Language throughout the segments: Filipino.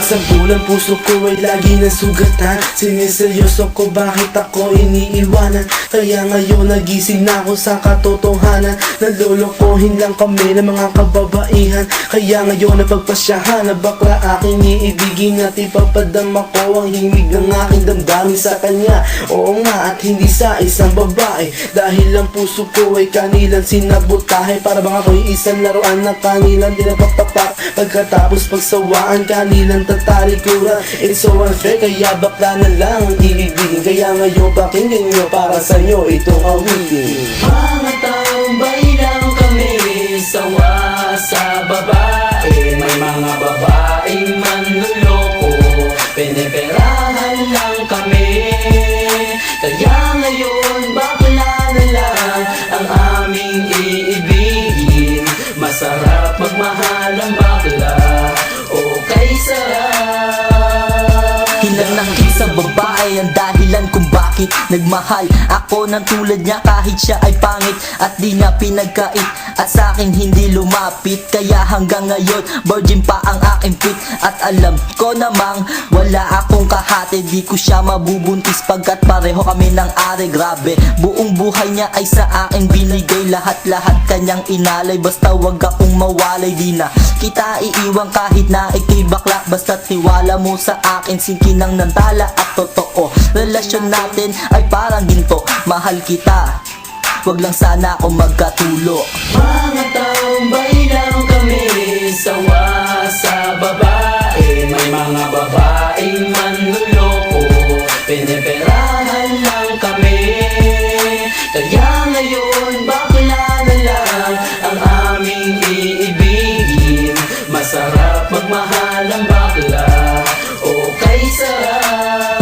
sa bulan puso ko ay lagi nasugatan. Siniseryoso ko bakit ako iniiwanan. Kaya ngayon nagising na ako sa katotohanan. Nalolokohin lang kami ng mga kababaihan. Kaya ngayon napagpasyahan na bakla aking iibigin at ipapadama ko ang himig ng aking damdamin sa kanya. Oo nga, at hindi sa isang babae, dahil ang puso ko ay kanilang sinabotahe. Para bang ako'y isang laruan na kanilang dinapaktapak. Pagkatapos pagsawaan kanilang tatalikuran. It's so unfair, kaya bakla na lang ang iibigin. Kaya ngayon pakinggan nyo, para sa'yo itong awitin. Mga tambay lang kami, sawa sa babae. May mga babaeng manluloko, piniperahan lang kami. Kaya ngayon bakla na lang ang aming iibigin. Masarap magmahal ang bakla, okay sarap. Hinanang sa babae ang dahilan kung bakit nagmahal ako ng tulad niya kahit siya ay pangit at di niya pinagkait at sa akin hindi lumapit. Kaya hanggang ngayon virgin pa ang aking pit at alam ko namang wala akong kahati. Di ko siya mabubuntis pagkat pareho kami ng ari. Grabe, buong buhay niya ay sa akin binigay. Lahat-lahat kanyang inalay, basta wag akong mawalay. Di na kita iiwan kahit na ikay bakla, basta tiwala mo sa akin. Singkinang nantala at totoo, relasyon natin ay parang ginto. Mahal kita, wag lang sana ako magkatulo. Mga tambay lang kami, sawa sa babae. May mga babaeng manluloko, piniperahan lang kami. Kaya ngayon bakla na lang ang aming iibigin. Masarap magmahal ang bakla, okay sarap.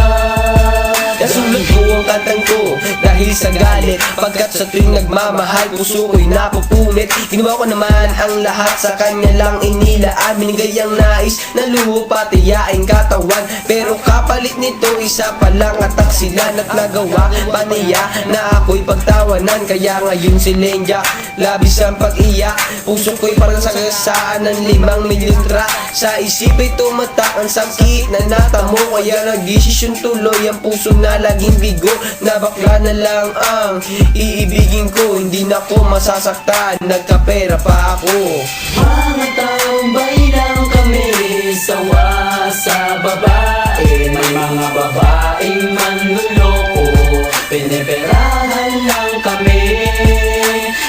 Nasulat ko ang kantang ko dahil sa galit, pagkat sa tuwing nagmamahal puso ko'y napupunit. Ginawa ko naman ang lahat, sa kanya lang inilaan. Binigay ang nais na luho pati yaing katawan, pero kapalit nito isa pa lang atak sila. At nagawa pa niya na ako'y pagtawanan. Kaya ngayon si Lenja labis ang pag-iyak. Puso ko'y parang sagasaan ng 5 mililitra. Sa isip ay tumatak ang sakit na natamo. Kaya nagdesisyon tuloy ang puso na laging bigo, na bakla na lang ang iibigin ko. Hindi na ko masasaktan, nagkapera pa ako. Mga tambay lang kami, sawa sa babae. May mga babaeng manluloko, piniperahan lang kami.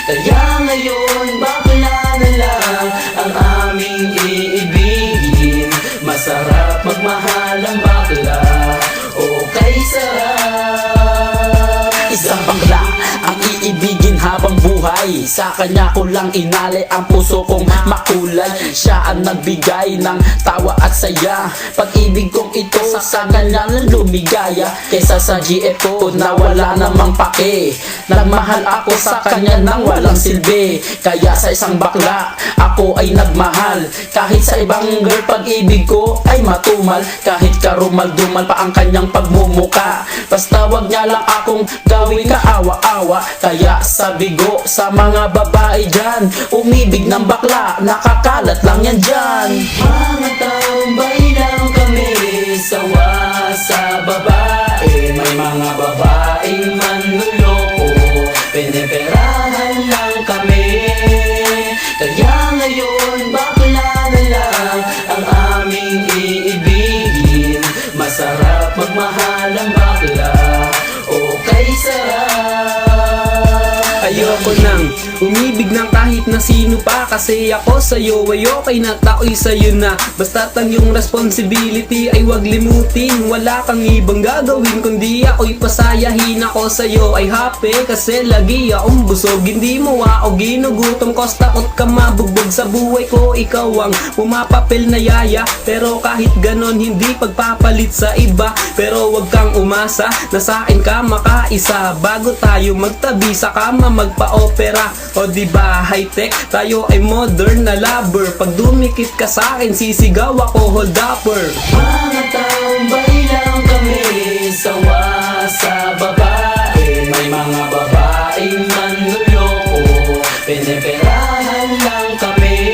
Kaya ngayon bakla na lang ang aming iibigin. Masarap magmahal ang bakla, okay sarap. Isang bakla ang iibigin habang buhay. Sa kanya ko lang inalay ang puso kong makulay. Siya ang nagbigay ng tawa at saya. Pag-ibig kong ito sa kanya lang lumigaya. Kesa sa GF ko na wala namang pake. Nagmahal ako sa kanya nang walang silbi. Kaya sa isang bakla ako ay nagmahal. Kahit sa ibang girl pag-ibig ko ay matumal. Kahit karumal-dumal pa ang kanyang pagmumuka. Basta wag niya lang akong gawing kaawa-awa. Kaya sabi ko sa mga babae dyan, umibig ng bakla, nakakalat lang yan dyan. Mga tambay lang kami, sawa sa babae. May mga babaeng manluloko, piniperahan lang kami. Kaya ngayon bakla na lang ang aming iibigin. Masarap magmahal ang bakla, okay sarap. Ayoko nang umibig ng kahit na sino pa, kasi ako sa'yo ay okay na, tao'y sa'yo na. Basta't ang iyong responsibility ay wag limutin. Wala kang ibang gagawin kundi ako'y pasayahin. Ako sa'yo ay happy kasi lagi akong busog. Hindi mo ako ginugutom, cause takot ka mabugbog sa buhay ko. Ikaw ang pumapapil na yaya, pero kahit ganon hindi pagpapalit sa iba. Pero wag kang umasa na sa akin ka makaisa. Bago tayo magtabi sa kama magpa-opera, o diba high-tech, tayo ay modern na lover. Pag dumikit ka sa akin sisigaw ako hold upper. Mga tambay lang kami, sawa sa babae. May mga babaeng manluloko, piniperahan lang kami.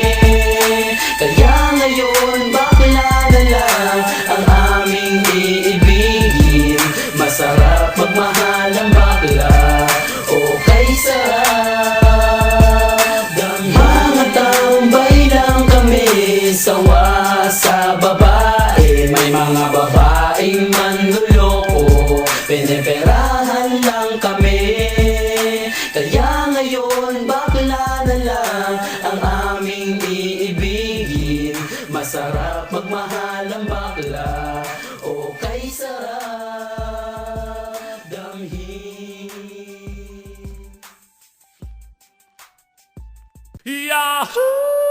Kaya ngayon bakla na lang ngayon bakla na lang ang aming iibigin. Masarap magmahal ang bakla, o kay sarap damhin. Yahoo!